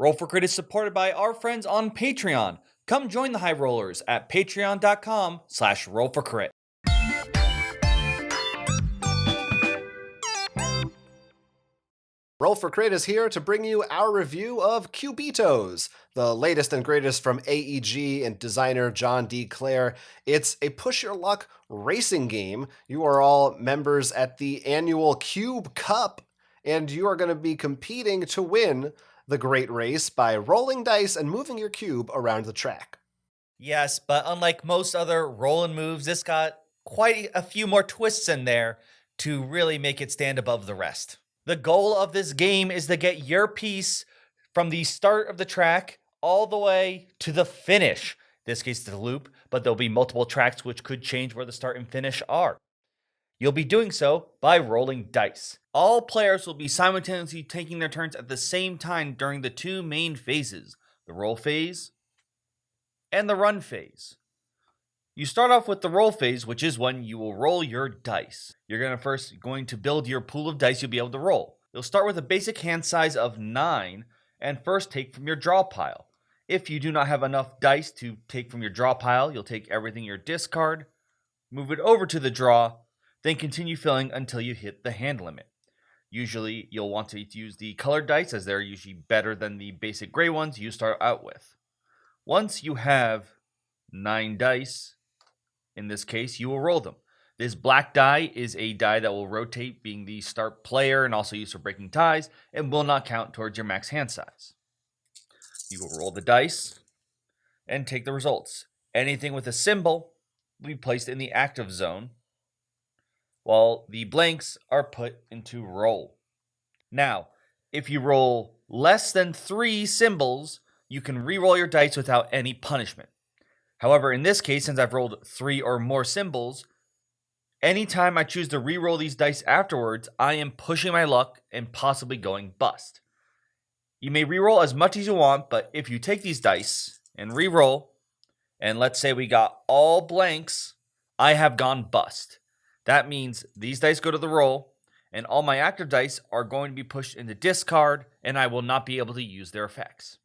Roll for Crit is supported by our friends on Patreon. Come join the High Rollers at patreon.com/rollforcrit. Roll for Crit is here to bring you our review of Cubitos, the latest and greatest from AEG and designer John D. Clare. It's a push-your-luck racing game. You are all members at the annual Cube Cup, and you are going to be competing to win the great race by rolling dice and moving your cube around the track. Yes, but unlike most other roll-and moves, this got quite a few more twists in there to really make it stand above the rest. The goal of this game is to get your piece from the start of the track all the way to the finish. In this case, to the loop, but there'll be multiple tracks which could change where the start and finish are. You'll be doing so by rolling dice. All players will be simultaneously taking their turns at the same time during the two main phases, the roll phase and the run phase. You start off with the roll phase, which is when you will roll your dice. You're going to build your pool of dice you'll be able to roll. You'll start with a basic hand size of 9 and first take from your draw pile. If you do not have enough dice to take from your draw pile, you'll take everything in your discard, move it over to the draw, then continue filling until you hit the hand limit. Usually, you'll want to use the colored dice as they're usually better than the basic gray ones you start out with. Once you have 9 dice, in this case, you will roll them. This black die is a die that will rotate, being the start player and also used for breaking ties, and will not count towards your max hand size. You will roll the dice and take the results. Anything with a symbol will be placed in the active zone, while the blanks are put into roll. Now, if you roll less than 3 symbols, you can re-roll your dice without any punishment. However, in this case, since I've rolled 3 or more symbols, anytime I choose to re-roll these dice afterwards, I am pushing my luck and possibly going bust. You may re-roll as much as you want, but if you take these dice and re-roll, and let's say we got all blanks, I have gone bust. That means these dice go to the roll, and all my active dice are going to be pushed into discard, and I will not be able to use their effects.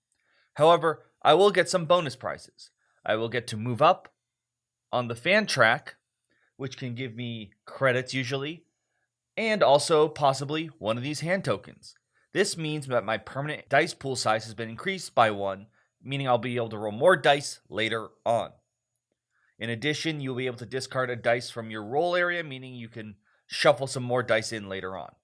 However, I will get some bonus prizes. I will get to move up on the fan track, which can give me credits usually, and also possibly one of these hand tokens. This means that my permanent dice pool size has been increased by 1, meaning I'll be able to roll more dice later on. In addition, you'll be able to discard a dice from your roll area, meaning you can shuffle some more dice in later on.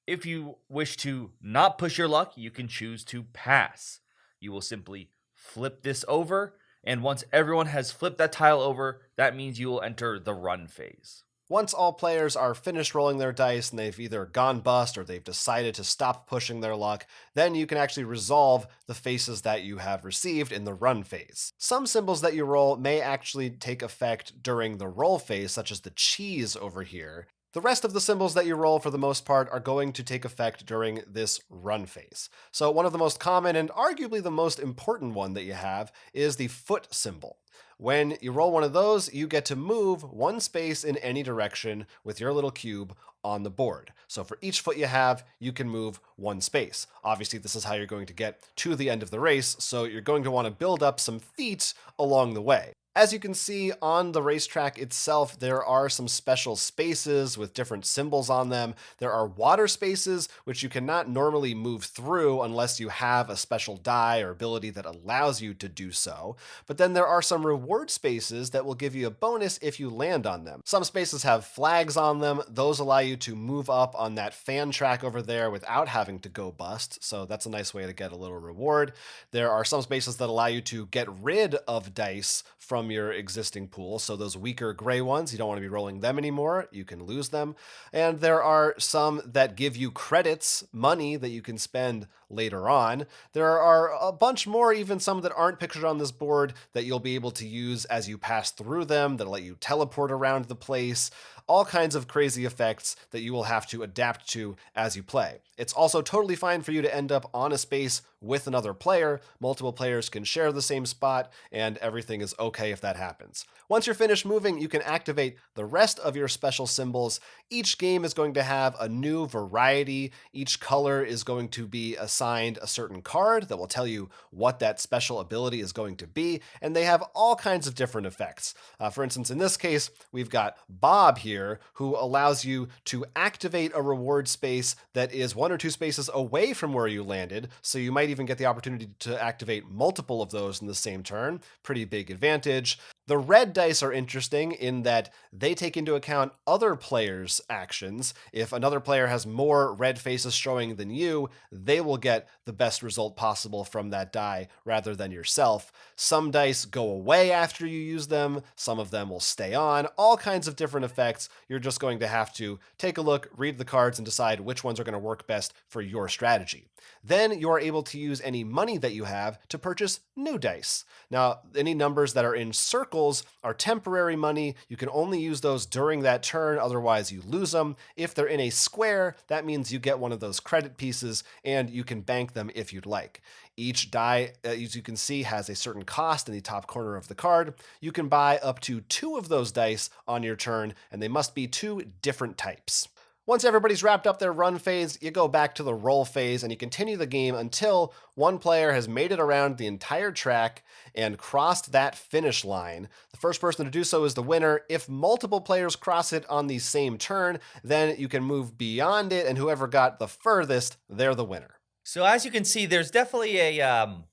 If you wish to not push your luck, you can choose to pass. You will simply flip this over, and once everyone has flipped that tile over, that means you will enter the run phase. Once all players are finished rolling their dice and they've either gone bust or they've decided to stop pushing their luck, then you can actually resolve the faces that you have received in the run phase. Some symbols that you roll may actually take effect during the roll phase, such as the cheese over here. The rest of the symbols that you roll, for the most part, are going to take effect during this run phase. So one of the most common and arguably the most important one that you have is the foot symbol. When you roll one of those, you get to move 1 space in any direction with your little cube on the board. So for each foot you have, you can move 1 space. Obviously, this is how you're going to get to the end of the race, so you're going to want to build up some feet along the way. As you can see on the racetrack itself, there are some special spaces with different symbols on them. There are water spaces, which you cannot normally move through unless you have a special die or ability that allows you to do so. But then there are some reward spaces that will give you a bonus if you land on them. Some spaces have flags on them. Those allow you to move up on that fan track over there without having to go bust. So that's a nice way to get a little reward. There are some spaces that allow you to get rid of dice from your existing pool. So those weaker gray ones, you don't want to be rolling them anymore. You can lose them. And there are some that give you credits, money that you can spend later on. There are a bunch more, even some that aren't pictured on this board, that you'll be able to use as you pass through them, that'll let you teleport around the place. All kinds of crazy effects that you will have to adapt to as you play. It's also totally fine for you to end up on a space with another player. Multiple players can share the same spot, and everything is okay if that happens. Once you're finished moving, you can activate the rest of your special symbols. Each game is going to have a new variety. Each color is going to be a assigned a certain card that will tell you what that special ability is going to be, and they have all kinds of different effects. For instance, in this case, we've got Bob here, who allows you to activate a reward space that is 1 or 2 spaces away from where you landed, so you might even get the opportunity to activate multiple of those in the same turn. Pretty big advantage. The red dice are interesting in that they take into account other players' actions. If another player has more red faces showing than you, they will get the best result possible from that die rather than yourself. Some dice go away after you use them, some of them will stay on, all kinds of different effects. You're just going to have to take a look, read the cards, and decide which ones are going to work best for your strategy. Then you are able to use any money that you have to purchase new dice. Now, any numbers that are in circles are temporary money. You can only use those during that turn, otherwise you lose them. If they're in a square, that means you get one of those credit pieces and you can bank them if you'd like. Each die, as you can see, has a certain cost in the top corner of the card. You can buy up to 2 of those dice on your turn, and they must be 2 different types. Once everybody's wrapped up their run phase, you go back to the roll phase and you continue the game until one player has made it around the entire track and crossed that finish line. The first person to do so is the winner. If multiple players cross it on the same turn, then you can move beyond it, and whoever got the furthest, they're the winner. So as you can see, there's definitely a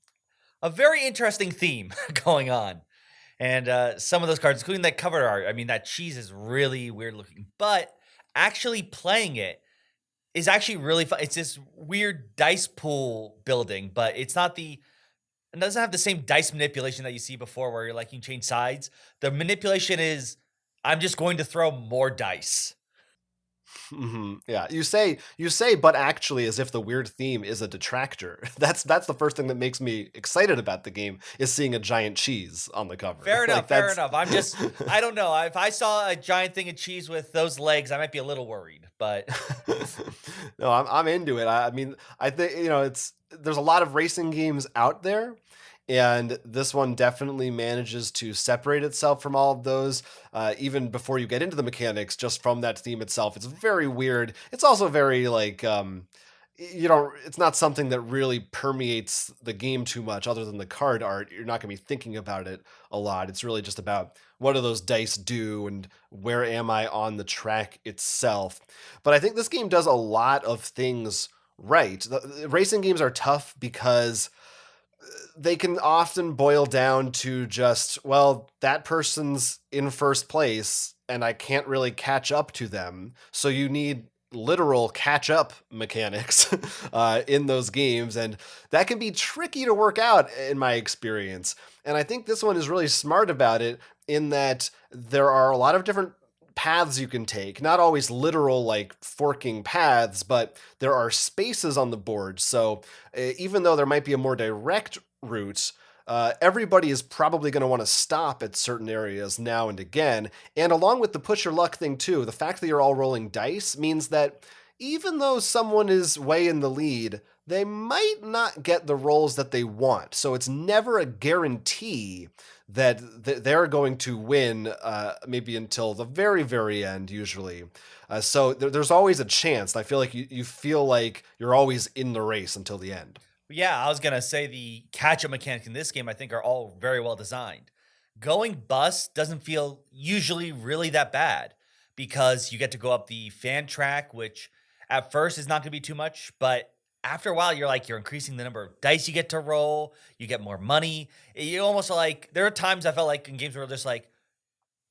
very interesting theme going on. And some of those cards, including that cover art, I mean, that cheese is really weird looking. But actually playing it is actually really fun. It's this weird dice pool building, but it doesn't have the same dice manipulation that you see before where you're like, you can change sides. The manipulation is, I'm just going to throw more dice. Yeah, you say, but actually, as if the weird theme is a detractor. That's the first thing that makes me excited about the game is seeing a giant cheese on the cover. Fair enough, Like, fair enough. I don't know. If I saw a giant thing of cheese with those legs, I might be a little worried. But No, I'm into it. I mean, I think there's a lot of racing games out there, and this one definitely manages to separate itself from all of those. Even before you get into the mechanics, just from that theme itself, it's very weird. It's also very like it's not something that really permeates the game too much other than the card art. You're not going to be thinking about it a lot. It's really just about what do those dice do and where am I on the track itself. But I think this game does a lot of things right. The racing games are tough because they can often boil down to just, well, that person's in first place and I can't really catch up to them. So you need literal catch up mechanics in those games. And that can be tricky to work out in my experience. And I think this one is really smart about it in that there are a lot of different paths you can take, not always literal like forking paths, but there are spaces on the board. So even though there might be a more direct route, everybody is probably going to want to stop at certain areas now and again. And along with the push your luck thing too, the fact that you're all rolling dice means that even though someone is way in the lead, they might not get the rolls that they want. So it's never a guarantee that they're going to win, maybe until the very, very end, usually. So there's always a chance. I feel like you feel like you're always in the race until the end. yeah, I was going to say the catch-up mechanics in this game, I think, are all very well designed. Going bust doesn't feel usually really that bad because you get to go up the fan track, which at first is not going to be too much, but after a while, you're increasing the number of dice you get to roll. You get more money. You almost like, there are times I felt like in games where just like,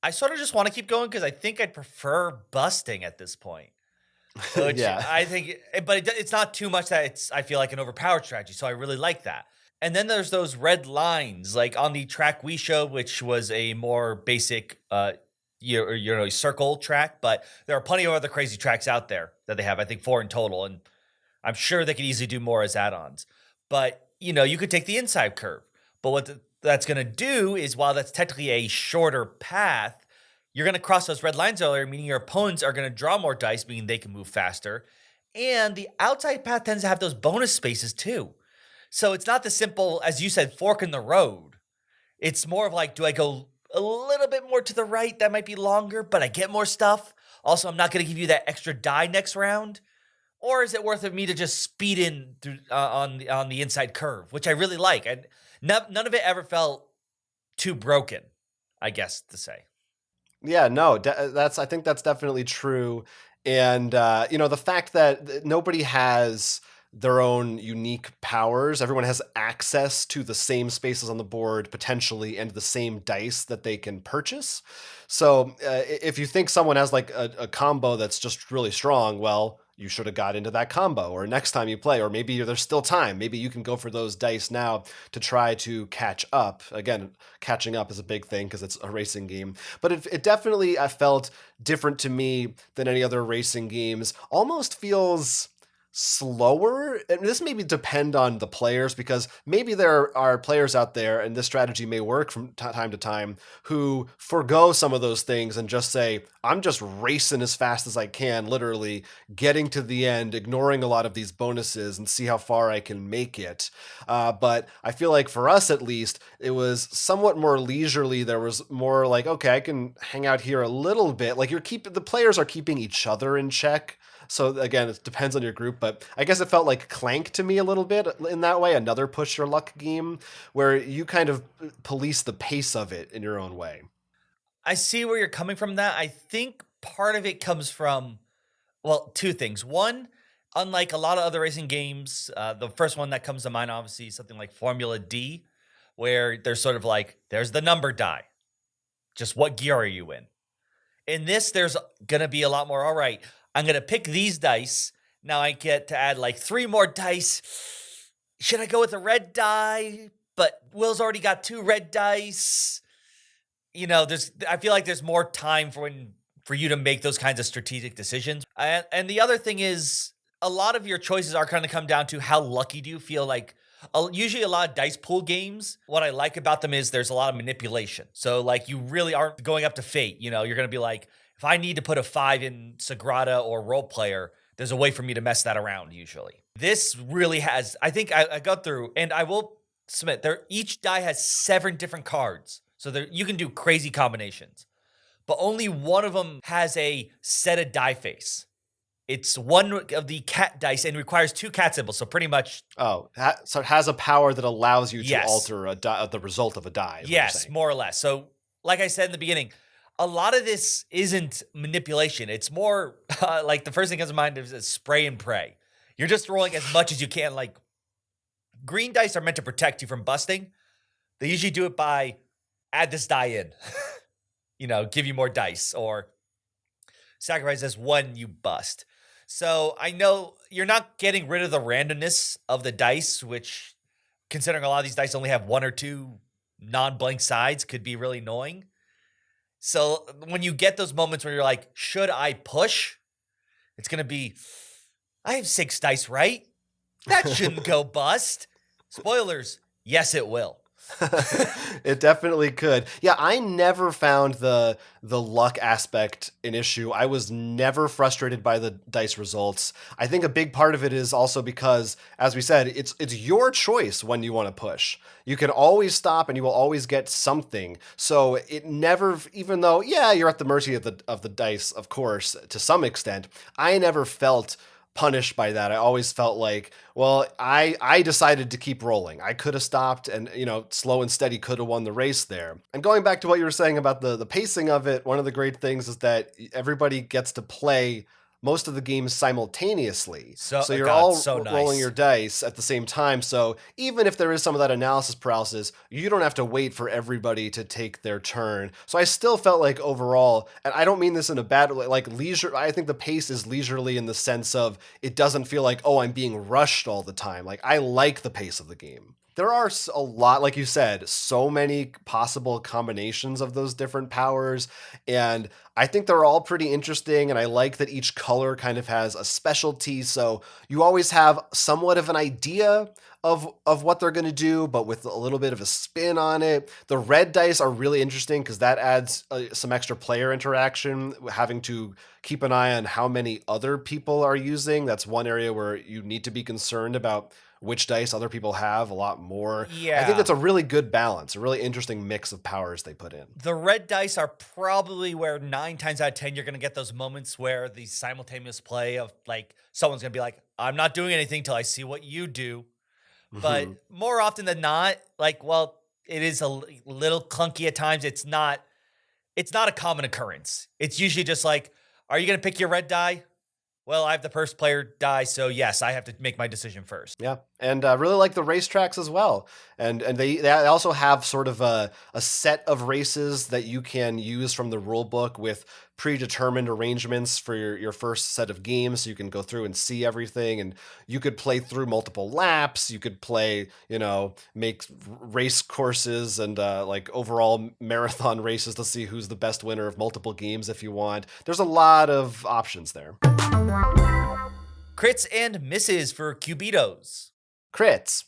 I sort of just want to keep going because I think I'd prefer busting at this point. Which Yeah. I think, but it's not too much that I feel like an overpowered strategy. So I really like that. And then there's those red lines, like on the track we showed, which was a more basic, circle track. But there are plenty of other crazy tracks out there that they have. I think 4 in total, and I'm sure they could easily do more as add-ons. But you could take the inside curve. But what that's going to do is, while that's technically a shorter path, you're going to cross those red lines earlier, meaning your opponents are going to draw more dice, meaning they can move faster. And the outside path tends to have those bonus spaces too. So it's not the simple, as you said, fork in the road. It's more of like, do I go a little bit more to the right? That might be longer, but I get more stuff. Also, I'm not going to give you that extra die next round. or is it worth it me to just speed in through on the inside curve, which I really like. And none of it ever felt too broken, I guess to say. Yeah, no, I think that's definitely true. And the fact that nobody has their own unique powers, everyone has access to the same spaces on the board potentially and the same dice that they can purchase. So if you think someone has like a combo that's just really strong, well, you should have got into that combo, or next time you play, or maybe there's still time. Maybe you can go for those dice now to try to catch up. Again, catching up is a big thing because it's a racing game. But it definitely, I felt different to me than any other racing games. Almost feels slower. And this maybe depend on the players, because maybe there are players out there, and this strategy may work from time to time, who forego some of those things and just say, I'm just racing as fast as I can, literally getting to the end, ignoring a lot of these bonuses and see how far I can make it. But I feel like for us, at least, it was somewhat more leisurely. There was more like, okay, I can hang out here a little bit. Like the players are keeping each other in check. So again, it depends on your group, but I guess it felt like Clank to me a little bit in that way, another push your luck game where you kind of police the pace of it in your own way. I see where you're coming from that. I think part of it comes from, well, two things. One, unlike a lot of other racing games, the first one that comes to mind, obviously, is something like Formula D, where there's sort of like, there's the number die. Just what gear are you in? In this, there's going to be a lot more, all right, I'm going to pick these dice. Now I get to add like 3 more dice. Should I go with a red die? But Will's already got 2 red dice. I feel like there's more time for you to make those kinds of strategic decisions. And the other thing is, a lot of your choices are kind of come down to how lucky do you feel. Like usually a lot of dice pool games, what I like about them is there's a lot of manipulation. So like you really aren't going up to fate. You're going to be like, if I need to put a 5 in Sagrada or Role Player, there's a way for me to mess that around usually. This really has, I think I got through, and I will submit, each die has 7 different cards. So you can do crazy combinations. But only one of them has a set of die face. It's one of the cat dice and requires 2 cat symbols. So pretty much. Oh, so it has a power that allows you to Yes. alter the result of a die. Yes, more or less. So like I said in the beginning, a lot of this isn't manipulation. It's more like the first thing that comes to mind is spray and pray. You're just rolling as much as you can. Like green dice are meant to protect you from busting. They usually do it by add this die in, give you more dice, or sacrifice this 1 you bust. So I know you're not getting rid of the randomness of the dice, which, considering a lot of these dice only have 1 or 2 non-blank sides, could be really annoying. So when you get those moments where you're like, should I push? It's going to be, I have 6 dice, right? That shouldn't go bust. Spoilers, yes, it will. It definitely could. Yeah, I never found the luck aspect an issue. I was never frustrated by the dice results. I think a big part of it is also because, as we said, it's your choice when you want to push. You can always stop and you will always get something. So it never, even though, yeah, you're at the mercy of the dice, of course, to some extent, I never felt punished by that. I always felt like, well, I decided to keep rolling. I could have stopped and, slow and steady could have won the race there. And going back to what you were saying about the pacing of it, one of the great things is that everybody gets to play most of the games simultaneously. So you're all rolling your dice at the same time. So even if there is some of that analysis paralysis, you don't have to wait for everybody to take their turn. So I still felt like overall, and I don't mean this in a bad way, like leisure, I think the pace is leisurely in the sense of it doesn't feel like, oh, I'm being rushed all the time. Like I like the pace of the game. There are a lot, like you said, so many possible combinations of those different powers, and I think they're all pretty interesting, and I like that each color kind of has a specialty, so you always have somewhat of an idea of what they're going to do, but with a little bit of a spin on it. The red dice are really interesting because that adds some extra player interaction, having to keep an eye on how many other people are using. That's one area where you need to be concerned about which dice other people have a lot more. I think Yeah. that's a really good balance, a really interesting mix of powers they put in. The red dice are probably where 9 times out of 10 you're going to get those moments where the simultaneous play of like someone's going to be like, I'm not doing anything till I see what you do. But Mhm. more often than not, like, well, it is little clunky at times. It's not a common occurrence. It's usually just like, are you going to pick your red die? Well, I have the first player die, so yes, I have to make my decision first. Yeah, and really like the racetracks as well. And they also have sort of a set of races that you can use from the rule book with predetermined arrangements for your first set of games. So you can go through and see everything, and you could play through multiple laps. You could play, make race courses and like overall marathon races to see who's the best winner of multiple games if you want. There's a lot of options there. Crits and misses for Cubitos. Crits.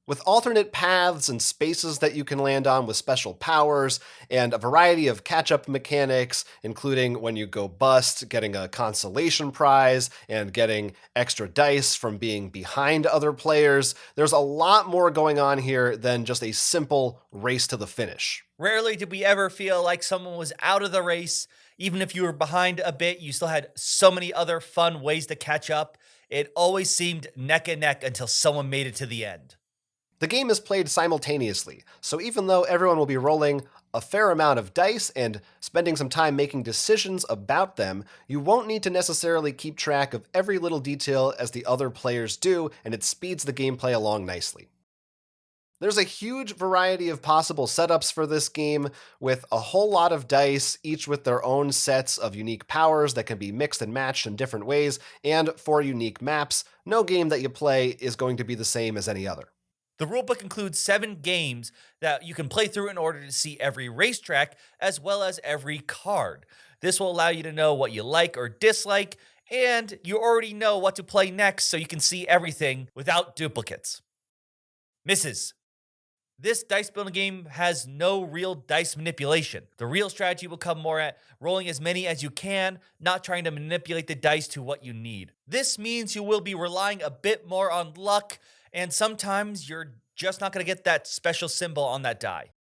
With alternate paths and spaces that you can land on with special powers, and a variety of catch up mechanics, including when you go bust, getting a consolation prize, and getting extra dice from being behind other players, there's a lot more going on here than just a simple race to the finish. Rarely did we ever feel like someone was out of the race. Even if you were behind a bit, you still had so many other fun ways to catch up. It always seemed neck and neck until someone made it to the end. The game is played simultaneously, so even though everyone will be rolling a fair amount of dice and spending some time making decisions about them, you won't need to necessarily keep track of every little detail as the other players do, and it speeds the gameplay along nicely. There's a huge variety of possible setups for this game, with a whole lot of dice, each with their own sets of unique powers that can be mixed and matched in different ways, and 4 unique maps. No game that you play is going to be the same as any other. The rulebook includes 7 games that you can play through in order to see every racetrack as well as every card. This will allow you to know what you like or dislike, and you already know what to play next so you can see everything without duplicates. Misses. This dice building game has no real dice manipulation. The real strategy will come more at rolling as many as you can, not trying to manipulate the dice to what you need. This means you will be relying a bit more on luck, and sometimes you're just not going to get that special symbol on that die.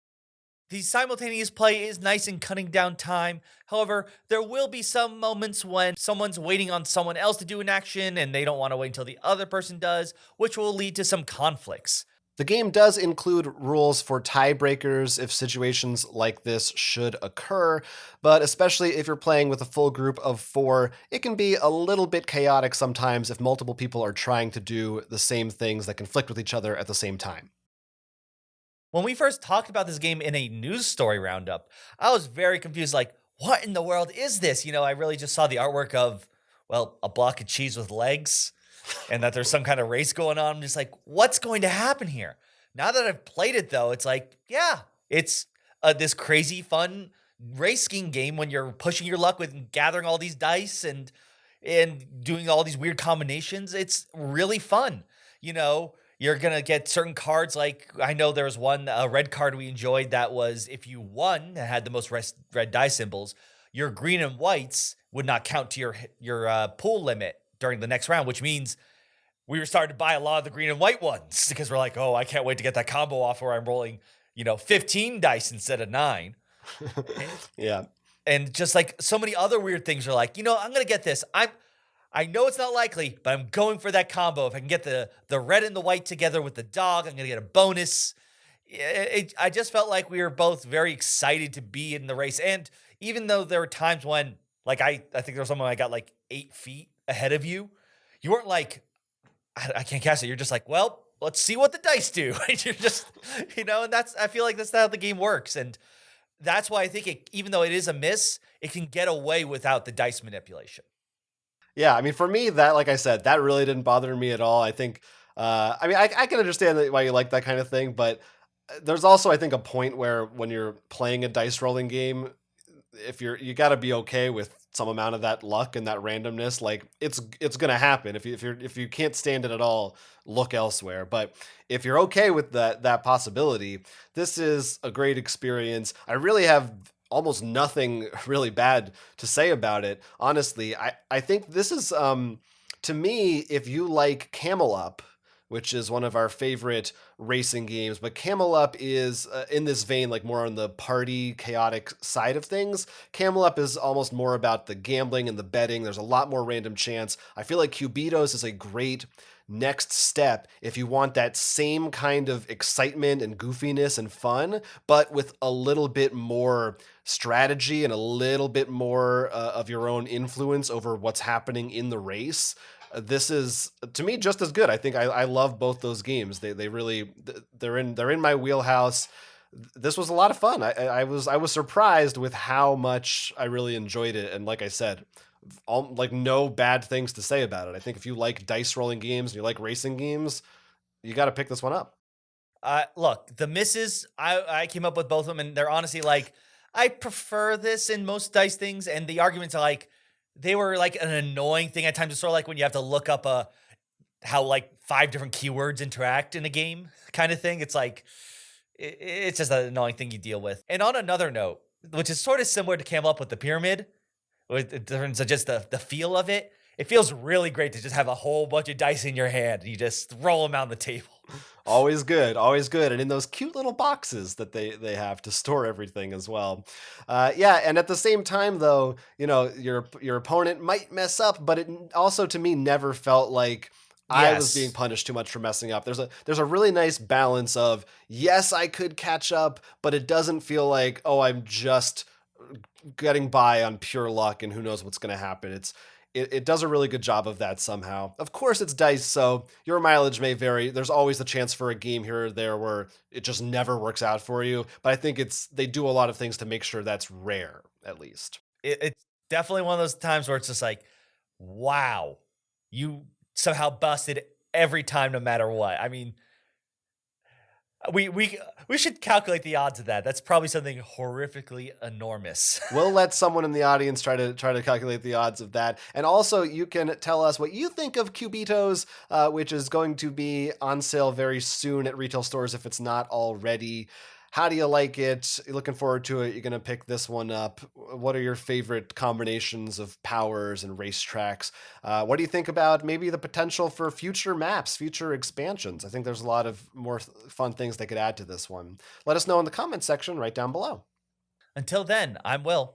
The simultaneous play is nice in cutting down time. However, there will be some moments when someone's waiting on someone else to do an action and they don't want to wait until the other person does, which will lead to some conflicts. The game does include rules for tiebreakers if situations like this should occur, but especially if you're playing with a full group of 4, it can be a little bit chaotic sometimes if multiple people are trying to do the same things that conflict with each other at the same time. When we first talked about this game in a news story roundup, I was very confused, like, what in the world is this? I really just saw the artwork of, well, a block of cheese with legs and that there's some kind of race going on. I'm just like, what's going to happen here? Now that I've played it, though, it's like, yeah, it's this crazy fun race skiing game when you're pushing your luck with gathering all these dice and doing all these weird combinations. It's really fun. You're gonna get certain cards. Like I know there was one a red card we enjoyed that was if you won that had the most red die symbols, your green and whites would not count to your pool limit during the next round, which means we were starting to buy a lot of the green and white ones because we're like, oh, I can't wait to get that combo off where I'm rolling, 15 dice instead of 9. Yeah. And just like so many other weird things are like, I'm gonna get this. I know it's not likely, but I'm going for that combo. If I can get the red and the white together with the dog, I'm gonna get a bonus. I just felt like we were both very excited to be in the race. And even though there were times when, like, I think there was someone I got like 8 feet ahead of you, you weren't like, I can't cast it. You're just like, well, let's see what the dice do. You're just, and I feel like that's how the game works. And that's why I think even though it is a miss, it can get away without the dice manipulation. Yeah, I mean, for me, that, like I said, that really didn't bother me at all. I think, I can understand why you like that kind of thing, but there's also, I think, a point where when you're playing a dice rolling game, if you got to be okay with some amount of that luck and that randomness. Like it's gonna happen. If you can't stand it at all, look elsewhere. But if you're okay with that possibility, this is a great experience. I really have almost nothing really bad to say about it. Honestly, I think this is to me, if you like Camel Up, which is one of our favorite racing games. But Camel Up is in this vein, like more on the party chaotic side of things. Camel Up is almost more about the gambling and the betting. There's a lot more random chance. I feel like Cubitos is a great next step if you want that same kind of excitement and goofiness and fun, but with a little bit more strategy and a little bit more of your own influence over what's happening in the race. This is, to me, just as good. I think I love both those games. They really, they're in my wheelhouse. This was a lot of fun. I was surprised with how much I really enjoyed it, and like I said, like no bad things to say about it. I think if you like dice rolling games and you like racing games, you got to pick this one up. Look, the misses, I came up with both of them, and they're honestly like, I prefer this in most dice things, and the arguments are like, they were like an annoying thing at times. It's sort of like when you have to look up how like 5 different keywords interact in a game kind of thing. It's like, it's just an annoying thing you deal with. And on another note, which is sort of similar to Camel Up with the pyramid, in terms of just the feel of it, it feels really great to just have a whole bunch of dice in your hand. You just roll them out on the table. Always good, always good. And in those cute little boxes that they have to store everything as well. Yeah, and at the same time, though, you know, your opponent might mess up, but it also, to me, never felt like I was being punished too much for messing up. There's a really nice balance of, yes, I could catch up, but it doesn't feel like, oh, I'm just getting by on pure luck and who knows what's going to happen. It does a really good job of that somehow. Of course, it's dice, so your mileage may vary. There's always the chance for a game here or there where it just never works out for you. But I think they do a lot of things to make sure that's rare, at least. It's definitely one of those times where it's just like, wow, you somehow busted every time, no matter what. I mean, we should calculate the odds of that. That's probably something horrifically enormous. We'll let someone in the audience try to calculate the odds of that. And also, you can tell us what you think of Cubitos, which is going to be on sale very soon at retail stores if it's not already. How do you like it? You're looking forward to it. You're going to pick this one up. What are your favorite combinations of powers and racetracks? What do you think about maybe the potential for future maps, future expansions? I think there's a lot of more fun things they could add to this one. Let us know in the comments section right down below. Until then, I'm Will.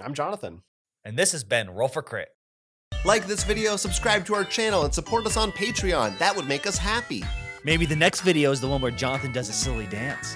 I'm Jonathan. And this has been Roll for Crit. Like this video, subscribe to our channel, and support us on Patreon. That would make us happy. Maybe the next video is the one where Jonathan does a silly dance.